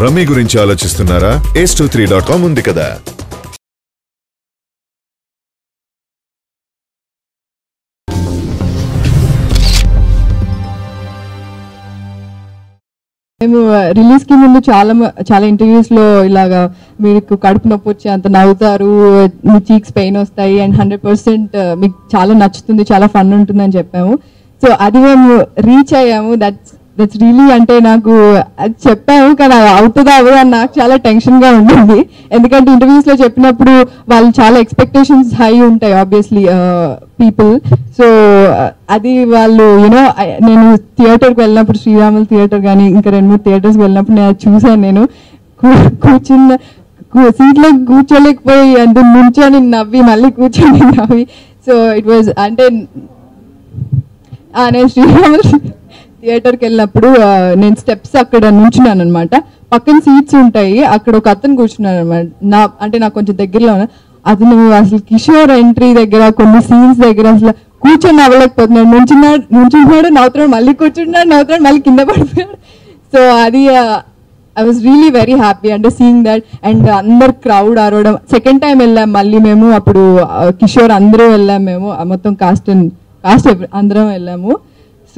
Rummy గురించి ఆలోచిస్తున్నారా? ace23.com ఉంది కదా. మేము రిలీజ్ కి ముందు చాలా ఇంటర్వ్యూస్ లో ఇలాగా మీకు కడుపు నొప్పి వచ్చి అంత నవ్వుతారు, మీ చీక్స్ పెయిన్ వస్తాయి అండ్ 100% మీకు చాలా నచ్చుతుంది, చాలా ఫన్ ఉంటుందని చెప్పాము. సో అది మేము రీచ్ అయ్యాము. దట్స్ రియలీ అంటే నాకు అది చెప్పాము కానీ అవుతుందా అవ్వదు అని నాకు చాలా టెన్షన్ గా ఉంటుంది. ఎందుకంటే ఇంటర్వ్యూస్ లో చెప్పినప్పుడు వాళ్ళు చాలా ఎక్స్పెక్టేషన్స్ హై ఉంటాయి ఆబ్వియస్లీ పీపుల్. సో అది వాళ్ళు నేను థియేటర్కి వెళ్ళినప్పుడు, శ్రీరాములు థియేటర్ కానీ ఇంకా 2-3 థియేటర్స్కి వెళ్ళినప్పుడు నేను చూసాను. నేను కూర్చున్న సీట్లో కూర్చోలేకపోయి అంటే నుంచొని నవ్వి మళ్ళీ కూర్చొని నవ్వి. సో ఇట్ వాజ్ అంటే నేను శ్రీరాములు థియేటర్కి వెళ్ళినప్పుడు నేను స్టెప్స్ అక్కడ నుంచున్నాను అనమాట. పక్కన సీట్స్ ఉంటాయి, అక్కడ ఒక అతను కూర్చున్నాను అనమాట. అంటే నాకు కొంచెం దగ్గరలో అతను అసలు కిషోర్ ఎంట్రీ దగ్గర కొన్ని సీన్స్ దగ్గర అసలు కూర్చొని నవ్వలేకపోతున్నాడు. నుంచున్నాడు నవ్వుతున్నాడు, మళ్ళీ కూర్చుంటున్నాడు నవ్వుతున్నాడు, మళ్ళీ కింద పడిపోయాడు. సో అది I was really very happy అంటే సీయింగ్ దట్. అండ్ అందరు క్రౌడ్ అరవడం. సెకండ్ టైం వెళ్ళాం మళ్ళీ మేము, అప్పుడు కిషోర్ అందరూ వెళ్ళాం మేము, మొత్తం కాస్ట్ అందరం వెళ్ళాము.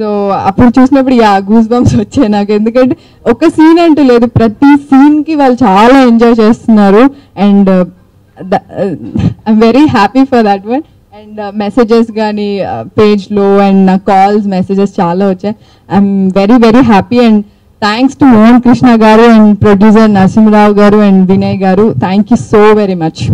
సో అప్పుడు చూసినప్పుడు గూస్ బంప్స్ వచ్చాయి నాకు. ఎందుకంటే ఒక సీన్ అంటూ లేదు, ప్రతి సీన్ కి వాళ్ళు చాలా ఎంజాయ్ చేస్తున్నారు. And I'm very happy for that one. And messages కానీ పేజ్లో అండ్ నా కాల్స్ మెసేజెస్ చాలా వచ్చాయి. I'm very very happy. And thanks to Mohan Krishna గారు అండ్ ప్రొడ్యూసర్ నరసింహరావు గారు అండ్ వినయ్ గారు. Thank you so very much.